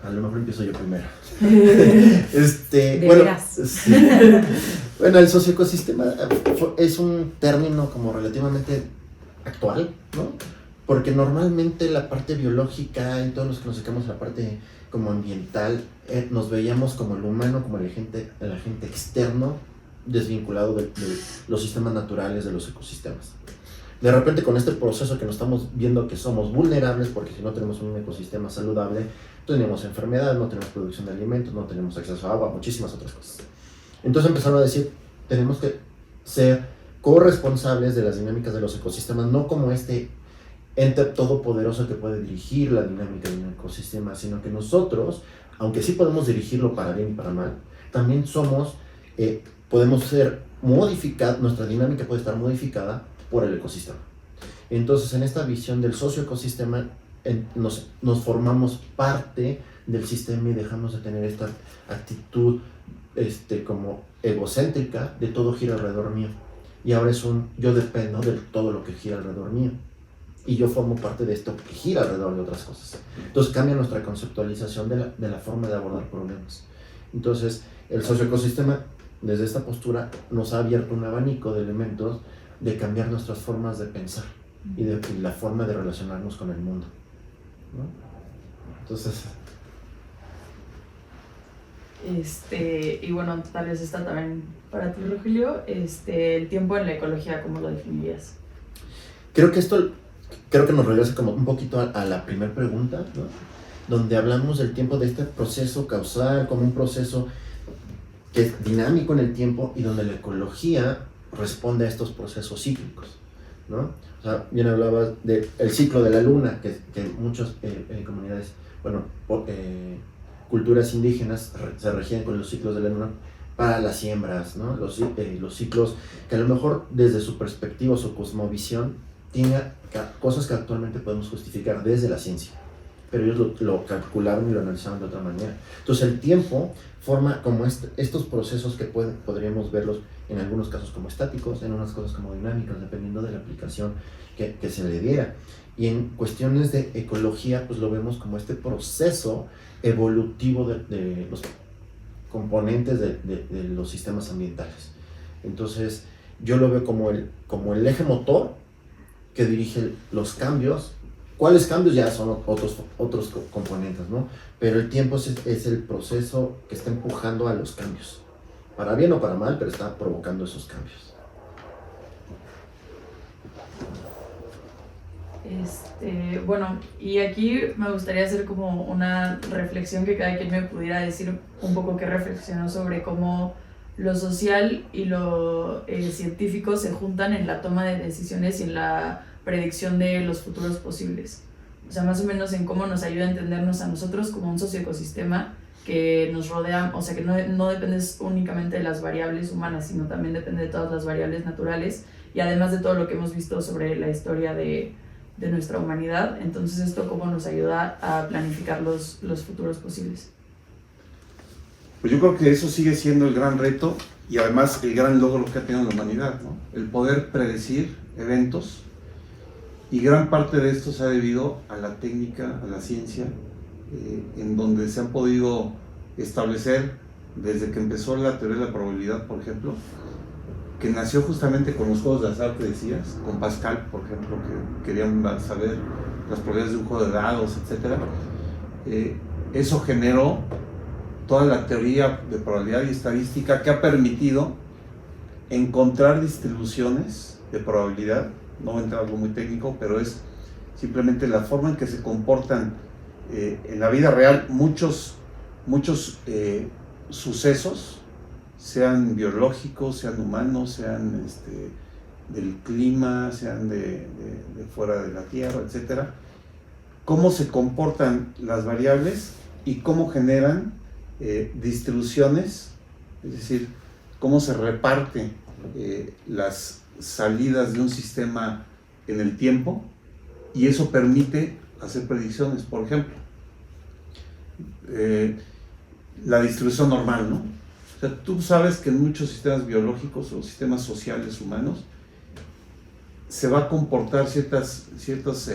lo mejor empiezo yo primero. ¿De veras? Sí. Bueno, el socioecosistema es un término como relativamente actual, ¿no? Porque normalmente la parte biológica, y todos los que nos dedicamos a la parte como ambiental, nos veíamos como el humano, como el agente externo, desvinculado de los sistemas naturales, de los ecosistemas. De repente, con este proceso que nos estamos viendo que somos vulnerables, porque si no tenemos un ecosistema saludable, tenemos enfermedades, no tenemos producción de alimentos, no tenemos acceso a agua, muchísimas otras cosas. Entonces empezaron a decir, tenemos que ser corresponsables de las dinámicas de los ecosistemas, no como este ente todopoderoso que puede dirigir la dinámica de un ecosistema, sino que nosotros, aunque sí podemos dirigirlo para bien y para mal, también podemos ser modificados, nuestra dinámica puede estar modificada por el ecosistema. Entonces, en esta visión del socioecosistema, nos formamos parte del sistema y dejamos de tener esta actitud como egocéntrica de todo gira alrededor mío. Y ahora yo dependo de todo lo que gira alrededor mío. Y yo formo parte de esto que gira alrededor de otras cosas. Entonces cambia nuestra conceptualización de la forma de abordar problemas. Entonces, el socioecosistema, desde esta postura, nos ha abierto un abanico de elementos de cambiar nuestras formas de pensar y la forma de relacionarnos con el mundo, ¿no? Entonces... y bueno, tal vez está también para ti, Rogelio, el tiempo en la ecología, ¿cómo lo definirías? Creo que nos regresa como un poquito a la primera pregunta, ¿no? Donde hablamos del tiempo, de este proceso causal como un proceso que es dinámico en el tiempo y donde la ecología responde a estos procesos cíclicos, ¿no? O sea, bien hablabas del ciclo de la luna, que muchas comunidades, culturas indígenas se regían con los ciclos de la luna para las siembras, ¿no? Los ciclos que a lo mejor desde su perspectiva, su cosmovisión, tiene cosas que actualmente podemos justificar desde la ciencia, pero ellos lo calcularon y lo analizaron de otra manera. Entonces el tiempo forma como estos procesos que podríamos verlos en algunos casos como estáticos, en unas cosas como dinámicos, dependiendo de la aplicación que se le diera. Y en cuestiones de ecología, pues lo vemos como este proceso evolutivo de los componentes de los sistemas ambientales. Entonces yo lo veo como el eje motor que dirige los cambios. ¿Cuáles cambios? Ya son otros componentes, ¿no? Pero el tiempo es el proceso que está empujando a los cambios. Para bien o para mal, pero está provocando esos cambios. Bueno, y aquí me gustaría hacer como una reflexión que cada quien me pudiera decir un poco qué reflexionó sobre cómo lo social y lo científico se juntan en la toma de decisiones y en la predicción de los futuros posibles. O sea, más o menos en cómo nos ayuda a entendernos a nosotros como un socioecosistema que nos rodea, o sea, que no depende únicamente de las variables humanas, sino también depende de todas las variables naturales y además de todo lo que hemos visto sobre la historia de nuestra humanidad. Entonces, esto cómo nos ayuda a planificar los futuros posibles. Pues yo creo que eso sigue siendo el gran reto y además el gran logro que ha tenido la humanidad, ¿no? El poder predecir eventos, y gran parte de esto se ha debido a la técnica, a la ciencia, en donde se han podido establecer, desde que empezó la teoría de la probabilidad, por ejemplo, que nació justamente con los juegos de azar que decías, con Pascal, por ejemplo, que querían saber las probabilidades de un juego de dados, etc. Eso generó toda la teoría de probabilidad y estadística que ha permitido encontrar distribuciones de probabilidad. No voy a entrar en algo muy técnico, pero es simplemente la forma en que se comportan en la vida real muchos sucesos, sean biológicos, sean humanos, sean del clima, sean de fuera de la Tierra, etc. Cómo se comportan las variables y cómo generan distribuciones, es decir, cómo se reparte las salidas de un sistema en el tiempo, y eso permite hacer predicciones. Por ejemplo, la distribución normal, ¿no? O sea, tú sabes que en muchos sistemas biológicos o sistemas sociales humanos se va a comportar ciertos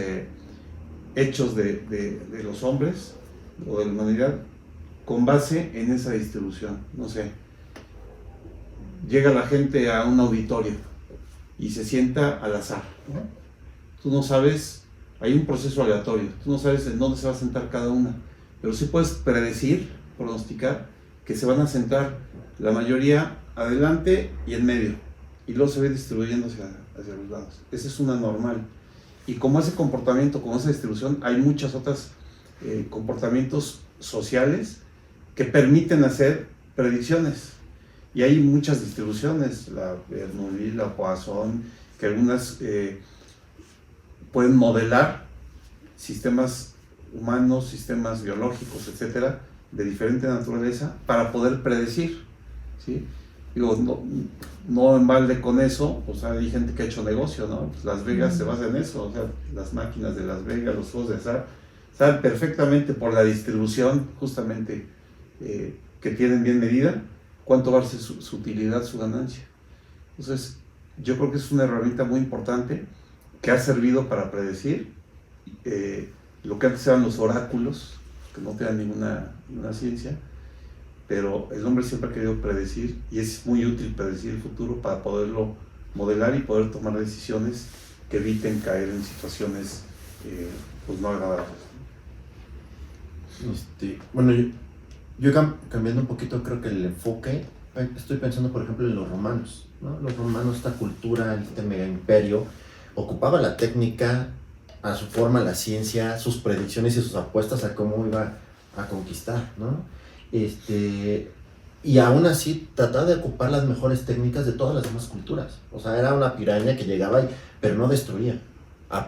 hechos de los hombres o de la humanidad con base en esa distribución. No sé, llega la gente a un auditorio y se sienta al azar, ¿no? Tú no sabes, hay un proceso aleatorio, tú no sabes en dónde se va a sentar cada una, pero sí puedes predecir, pronosticar que se van a sentar la mayoría adelante y en medio, y luego se va distribuyendo hacia los lados. Esa es una normal. Y como ese comportamiento, como esa distribución, hay muchas otras comportamientos sociales que permiten hacer predicciones. Y hay muchas distribuciones, la Bernoulli, la Poisson, que algunas pueden modelar sistemas humanos, sistemas biológicos, etcétera, de diferente naturaleza para poder predecir, ¿sí? Digo, no en balde con eso, o sea, hay gente que ha hecho negocio, ¿no? Pues Las Vegas se basa en eso, o sea, las máquinas de Las Vegas, los juegos de azar, saben perfectamente por la distribución justamente que tienen bien medida cuánto va a ser su utilidad, su ganancia. Entonces, yo creo que es una herramienta muy importante que ha servido para predecir lo que antes eran los oráculos, que no tenían ninguna ciencia, pero el hombre siempre ha querido predecir, y es muy útil predecir el futuro para poderlo modelar y poder tomar decisiones que eviten caer en situaciones pues no agradables. Bueno, yo cambiando un poquito, creo que el enfoque, estoy pensando por ejemplo en los romanos, ¿no? Los romanos, esta cultura, este mega imperio, ocupaba la técnica a su forma, la ciencia, sus predicciones y sus apuestas a cómo iba a conquistar, ¿no? Y aún así trataba de ocupar las mejores técnicas de todas las demás culturas. O sea, era una piraña que llegaba, pero no destruía.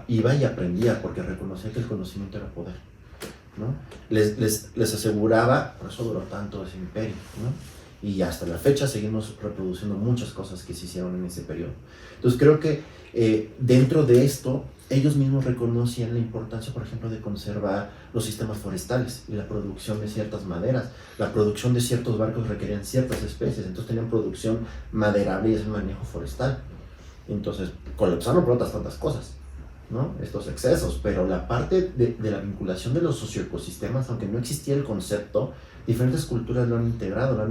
Iba y aprendía porque reconocía que el conocimiento era poder, ¿no? Les aseguraba, por eso duró tanto ese imperio, ¿no? Y hasta la fecha seguimos reproduciendo muchas cosas que se hicieron en ese periodo. Entonces creo que dentro de esto, ellos mismos reconocían la importancia, por ejemplo, de conservar los sistemas forestales y la producción de ciertas maderas. La producción de ciertos barcos requerían ciertas especies, entonces tenían producción maderable y ese manejo forestal. Entonces colapsaron por otras tantas cosas, ¿no? Estos excesos, pero la parte de la vinculación de los socioecosistemas, aunque no existía el concepto, diferentes culturas lo han integrado.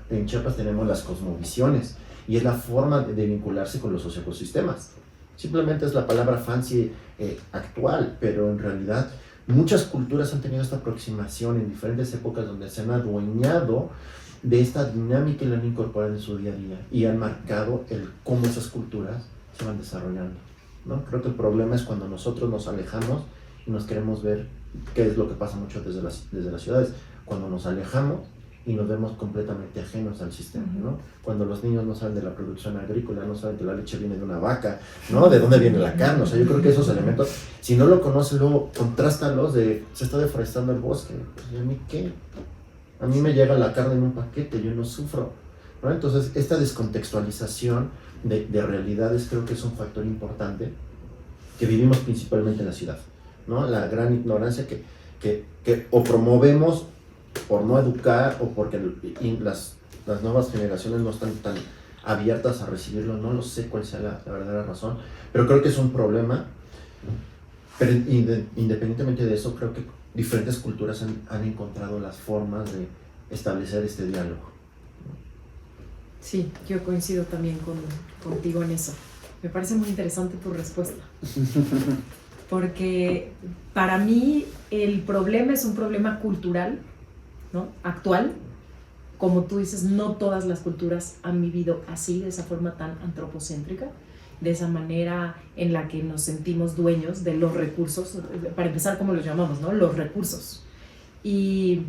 En Chiapas tenemos las cosmovisiones y es la forma de vincularse con los socioecosistemas. Simplemente es la palabra fancy actual, pero en realidad muchas culturas han tenido esta aproximación en diferentes épocas donde se han adueñado de esta dinámica y la han incorporado en su día a día y han marcado el cómo esas culturas se van desarrollando. ¿no? Creo que el problema es cuando nosotros nos alejamos y nos queremos ver, que es lo que pasa mucho desde las ciudades, cuando nos alejamos y nos vemos completamente ajenos al sistema, ¿no? Cuando los niños no saben de la producción agrícola, no saben que la leche viene de una vaca, ¿no? De dónde viene la carne. O sea, yo creo que esos elementos, si no lo conoces, luego contrástalos de se está deforestando el bosque. Pues, ¿y a mí qué? A mí me llega la carne en un paquete, yo no sufro, ¿no? Entonces, esta descontextualización de realidades creo que es un factor importante que vivimos principalmente en la ciudad, ¿no? La gran ignorancia que o promovemos por no educar o porque las nuevas generaciones no están tan abiertas a recibirlo, no lo sé cuál sea la verdadera razón, pero creo que es un problema. Pero independientemente de eso, creo que diferentes culturas han encontrado las formas de establecer este diálogo. Sí, yo coincido también contigo en eso. Me parece muy interesante tu respuesta. Porque para mí el problema es un problema cultural, ¿no? Actual. Como tú dices, no todas las culturas han vivido así, de esa forma tan antropocéntrica, de esa manera en la que nos sentimos dueños de los recursos, para empezar, ¿cómo los llamamos, no? Los recursos. Y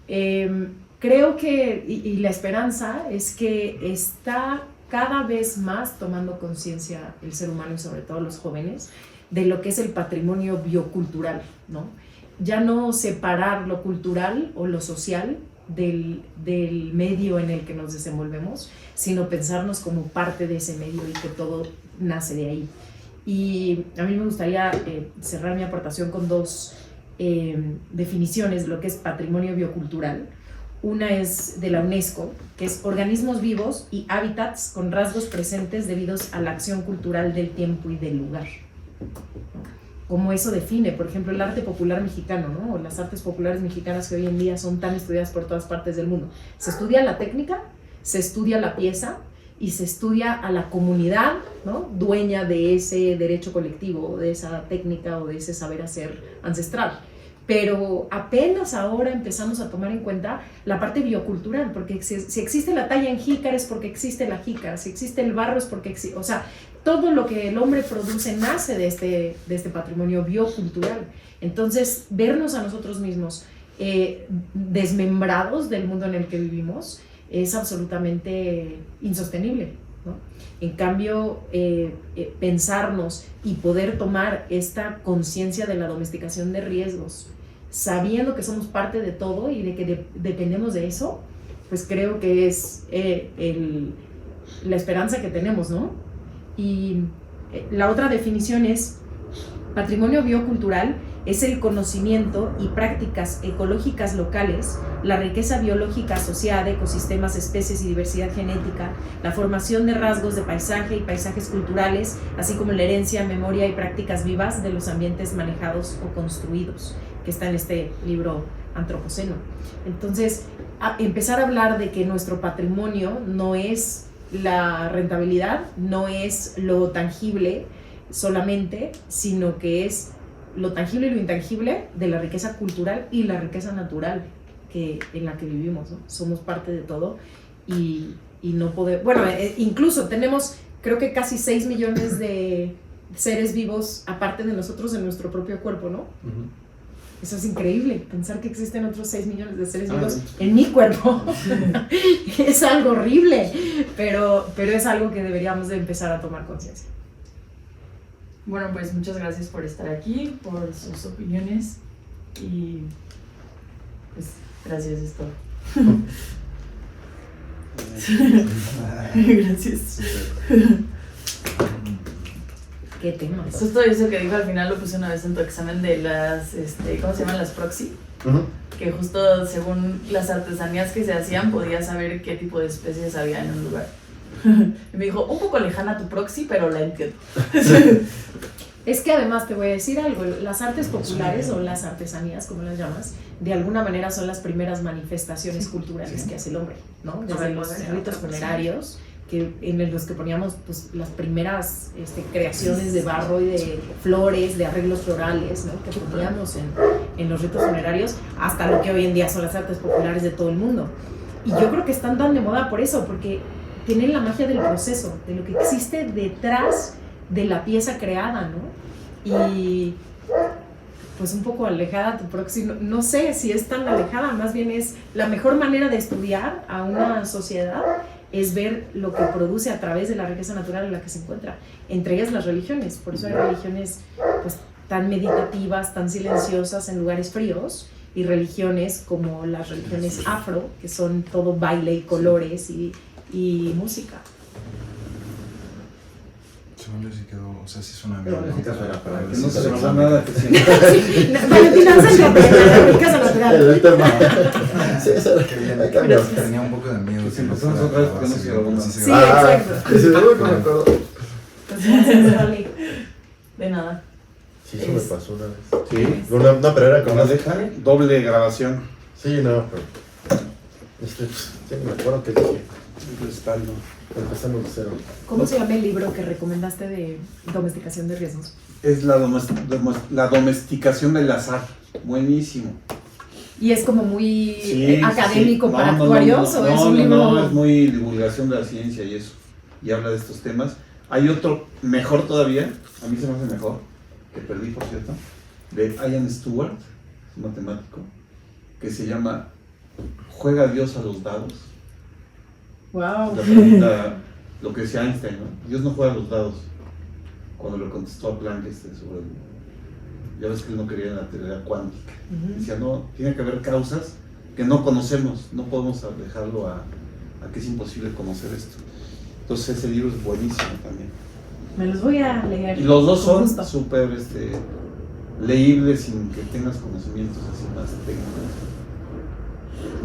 creo que, y la esperanza es que está cada vez más tomando conciencia el ser humano y sobre todo los jóvenes de lo que es el patrimonio biocultural, ¿no? Ya no separar lo cultural o lo social del medio en el que nos desenvolvemos, sino pensarnos como parte de ese medio y que todo nace de ahí. Y a mí me gustaría cerrar mi aportación con dos definiciones de lo que es patrimonio biocultural. Una es de la UNESCO, que es organismos vivos y hábitats con rasgos presentes debidos a la acción cultural del tiempo y del lugar. Como eso define, por ejemplo, el arte popular mexicano, ¿no? O las artes populares mexicanas que hoy en día son tan estudiadas por todas partes del mundo. Se estudia la técnica, se estudia la pieza y se estudia a la comunidad, ¿no? Dueña de ese derecho colectivo, de esa técnica o de ese saber hacer ancestral. Pero apenas ahora empezamos a tomar en cuenta la parte biocultural, porque si existe la talla en jícara es porque existe la jícara, si existe el barro es porque existe, o sea, todo lo que el hombre produce nace de este patrimonio biocultural. Entonces, vernos a nosotros mismos desmembrados del mundo en el que vivimos es absolutamente insostenible, ¿no? En cambio, pensarnos y poder tomar esta conciencia de la domesticación de riesgos, sabiendo que somos parte de todo y de que dependemos de eso, pues creo que es la esperanza que tenemos, ¿no? Y la otra definición es: patrimonio biocultural es el conocimiento y prácticas ecológicas locales, la riqueza biológica asociada a ecosistemas, especies y diversidad genética, la formación de rasgos de paisaje y paisajes culturales, así como la herencia, memoria y prácticas vivas de los ambientes manejados o construidos, que está en este libro Antropoceno. Entonces, empezar a hablar de que nuestro patrimonio no es la rentabilidad, no es lo tangible solamente, sino que es lo tangible y lo intangible de la riqueza cultural y la riqueza natural en la que vivimos, ¿no? Somos parte de todo y no podemos... Bueno, incluso tenemos, creo que casi 6 millones de seres vivos aparte de nosotros en nuestro propio cuerpo, ¿no? Uh-huh. Eso es increíble, pensar que existen otros 6 millones de seres vivos en mi cuerpo. Es algo horrible, pero es algo que deberíamos de empezar a tomar conciencia. Bueno, pues muchas gracias por estar aquí, por sus opiniones y pues gracias, es todo. Gracias. ¿Qué temas? Justo eso que dijo al final lo puse una vez en tu examen de las, ¿cómo se llaman? Las proxy. Uh-huh. Que justo según las artesanías que se hacían podías saber qué tipo de especies había en un lugar. Y me dijo, un poco lejana tu proxy, pero la entiendo. Es que además te voy a decir algo, las artes populares o las artesanías, como las llamas, de alguna manera son las primeras manifestaciones culturales que hace el hombre, ¿no? Desde los ritos funerarios, en los que poníamos pues, las primeras creaciones de barro y de flores, de arreglos florales, ¿no? Que poníamos en los ritos funerarios, hasta lo que hoy en día son las artes populares de todo el mundo. Y yo creo que están tan de moda por eso, porque tienen la magia del proceso, de lo que existe detrás de la pieza creada, ¿no? Y pues un poco alejada tu próximo, no sé si es tan alejada, más bien es la mejor manera de estudiar a una sociedad es ver lo que produce a través de la riqueza natural en la que se encuentra, entre ellas las religiones. Por eso hay religiones pues tan meditativas, tan silenciosas en lugares fríos, y religiones como las religiones afro, que son todo baile y colores y música. Según yo sí quedó, o sea, sí suena Pero bien. en este caso era para Que no se pasa nada, que siempre. Sí, Valentina, céntrate en la riqueza natural. El tema. Sí, eso era Qué bien, hay cambios. tenía un poco de miedo. Que si empezamos otra vez, porque no se grabó nada. Sí, exacto. Ese no me acuerdo. Pues gracias, Vale. De nada. Sí, eso me pasó una vez. Sí. No, pero era Con con la las deja, doble grabación. Sí, no, pero. Sí, me acuerdo que dije. Respaldo. Empezamos de cero. ¿Cómo se llama el libro que recomendaste de domesticación de riesgos? Es la domesticación del azar. Buenísimo. Y es como muy Sí, académico sí. para No, actuarios, no, o es no, un no, libro. no, es muy divulgación de la ciencia y eso. Y habla de estos temas. Hay otro mejor todavía, a mí se me hace mejor, que perdí por cierto, de Ian Stewart, un matemático, que se llama ¿Juega Dios a los dados? Wow. La pregunta, lo que decía Einstein, ¿no? Dios no juega a los dados. Cuando le contestó a Planck sobre ya ves que él no quería la teoría cuántica. Decía, no, tiene que haber causas que no conocemos, no podemos dejarlo a que es imposible conocer esto. Entonces ese libro es buenísimo también. Me los voy a leer. Y los dos con son gusto. súper leíbles sin que tengas conocimientos así más técnicos.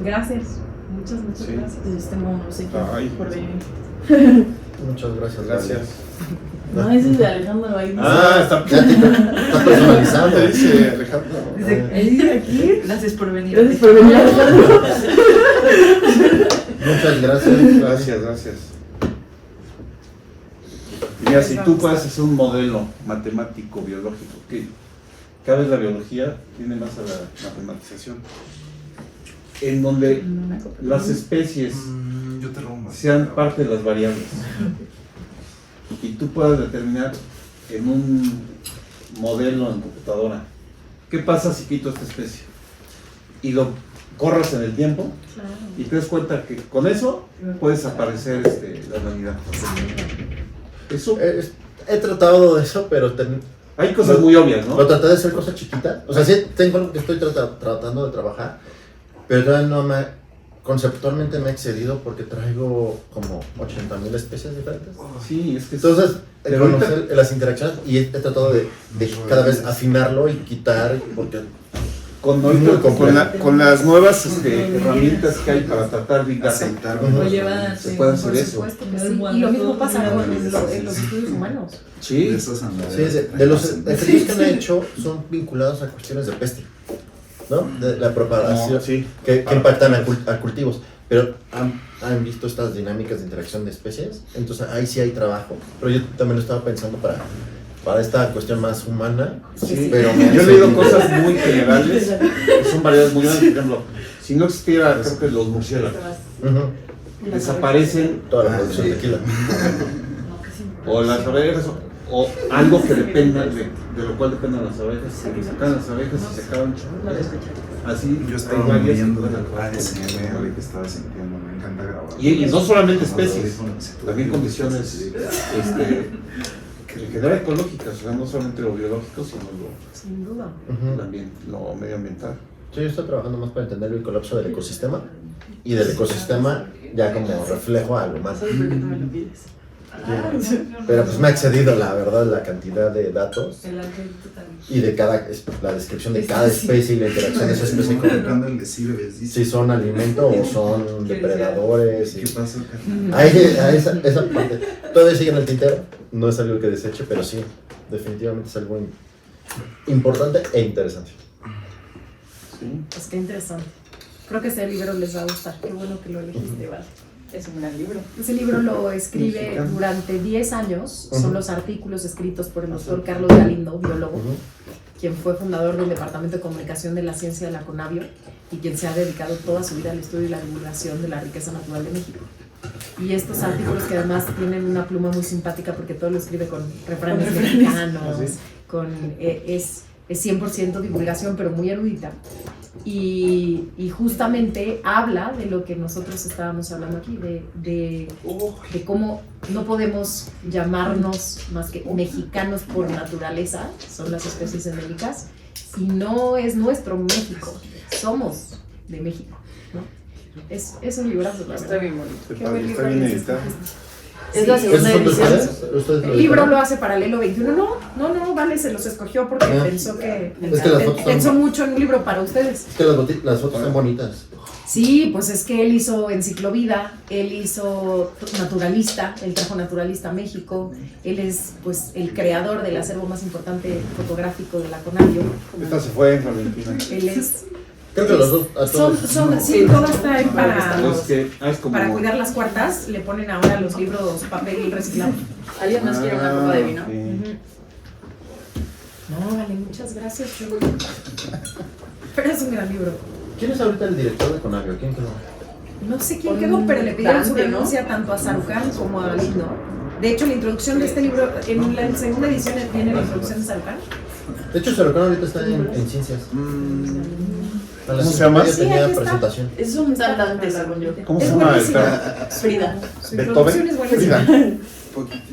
Gracias. Muchas Sí. gracias. Les tengo un obsequio Ay, por venir. Muchas gracias. Gracias. No, ese es de Alejandro ahí. Está Está personalizado. te dice Alejandro. Dice aquí. Gracias por venir. Gracias por venir, Alejandro. Muchas gracias. Gracias. Y mira, si tú puedes hacer un modelo matemático, biológico, que cada vez la biología tiene más a la matematización, en donde las especies Yo te robo más. sean parte de las variables y tú puedas determinar en un modelo en computadora qué pasa si quito esta especie y lo corras en el tiempo Claro. y te das cuenta que con eso puedes aparecer la humanidad. Eso, He tratado de eso, pero hay cosas muy obvias, ¿no? lo traté de hacer cosa chiquita. O sea, sí tengo algo que estoy tratando de trabajar, pero todavía no conceptualmente me he excedido porque traigo como 80,000 especies diferentes. Sí, es que Entonces, Pero conocer las interacciones y he tratado de cada vez afinarlo y quitar, porque con, muy complejo. con las nuevas herramientas que hay para tratar Big Data, Aceitar. Ujú. Lo llevan se puede hacer Por eso. supuesto que sí. Y lo mismo pasa con los estudios humanos. Sí, De esas sí, andaderas. de los ejercicios que me he hecho son vinculados a cuestiones de peste, ¿no? De la propagación, no, sí. que impactan a cultivos. Pero han visto estas dinámicas de interacción de especies, entonces ahí sí hay trabajo. Pero yo también lo estaba pensando para esta cuestión más humana. Sí, Pero yo he leído cosas muy generales, que son variedades muy grandes. Por ejemplo, si no existiera, creo que los murciélagos Ujú. desaparecen, Toda la producción de tequila. o las abejas, o algo que dependa de lo cual dependan las abejas. Se acaban las abejas y se acaban. Así, Yo hay estaba varias. viendo el ASMR ahorita que estaba sintiendo, me encanta grabar. Y no solamente especies, también condiciones que genera ecológicas, o sea, no solamente lo biológico, sino Sin duda. lo medioambiental. Sí, yo estoy trabajando más para entender el colapso del ecosistema y del ecosistema ya como reflejo al humano. ¿Sabes por qué tú me lo pides? Pero pues me ha excedido la verdad la cantidad de datos El acredito también. y de la descripción de cada especie y la interacción de esa especie con Tocando el decibel, si son alimento o son depredadores. ¿Qué pasa? A esa parte todavía sigue en el tintero, no es algo que deseche, pero sí, definitivamente es algo importante e interesante. ¿Sí? Pues qué interesante. Creo que ese libro les va a gustar. Qué bueno que lo elegiste, Val. Es un gran libro. Ese libro lo escribe Mexicano. durante 10 años. Ujú. Son los artículos escritos por el doctor Carlos Galindo, biólogo, Ujú. quien fue fundador del Departamento de Comunicación de la Ciencia de la CONABIO y quien se ha dedicado toda su vida al estudio y la divulgación de la riqueza natural de México. Y estos artículos que además tienen una pluma muy simpática porque todo lo escribe con refranes mexicanos, es 100% divulgación, pero muy erudita. Y justamente habla de lo que nosotros estábamos hablando aquí, de cómo no podemos llamarnos más que mexicanos por naturaleza, son las especies endémicas, y no es nuestro México, somos de México, ¿no? Es un librazo, la Está verdad. bien bonito. Qué Qué padre, buen está libro bien es editado. Es la Sí. segunda ¿Esos son de edición. ustedes? ¿Ustedes El libro editaron? lo hace Paralelo 21. No, Vale se los escogió porque pensó que Es que las fotos pensó son- mucho en un libro para ustedes. Es que las fotos son bonitas. Sí, pues es que él hizo Enciclovida, él hizo Naturalista, él trajo Naturalista a México, él es pues el creador del acervo más importante fotográfico de la Conavio. Esta se fue, Valentina. Él es... Creo que los dos, a todos. Sí, todas traen Es que, es como... para cuidar las cuartas, le ponen ahora los libros papel reciclado. ¿Alguien más quiere una copa de vino? Sí. Ujú. No, vale, muchas gracias. Pero es un gran libro. ¿Quién es ahorita el director de Conavio? ¿Quién quedó? No sé quién Con quedó, pero le pidieron su Dante, ¿no? renuncia tanto a Sarucán como a Lindo. De hecho, la introducción de este libro, en la segunda edición viene la introducción de Sarucán. De hecho, Sarocán ahorita está en ciencias. A las ¿Cómo se llama? 5:30 Sí, tenía aquí está. presentación. Es un tal Dante, según yo. ¿Cómo se Es llama? buenísima. Frida. Su introducción es buenísima.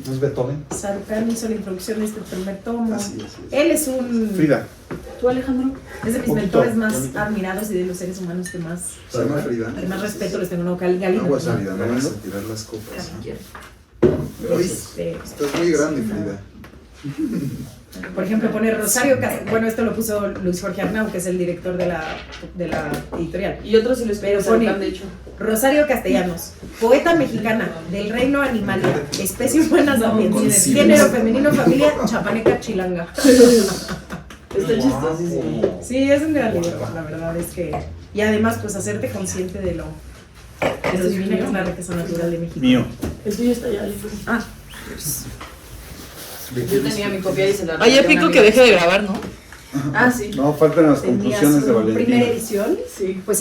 ¿No es Beethoven? Sarucán hizo la introducción de este primer tomo. Así es. Él es un... Frida. ¿Tú, Alejandro? Es de mis Poquito, mentores más poquito. admirados y de los seres humanos que más Se llama Frida. respeto les tengo. No, Galindo. Agua ¿no? Frida, me vas a tirar las copas. También quiero. Gracias. Este, Estás muy grande, Frida. por ejemplo, pone Rosario Castellanos. Bueno, esto lo puso Luis Jorge Arnau, que es el director de la editorial. Y otros sí lo Pero escriben, pone- de hecho. Rosario Castellanos, poeta mexicana del reino Animalia, especie humana sapiens, Concibe. género femenino, familia chapaneca chilanga. Está chistosísimo. Sí, es un gran libro, la verdad es que... Y además, pues hacerte consciente de lo divina que es la riqueza natural de México. Mío. El tuyo está ya listo. Ah, Yo tenía mi copia y se la... Oye, Pico, que deje de grabar, ¿no? Ah, sí. No, faltan las tenía conclusiones de su Valentina. primera edición, Sí. pues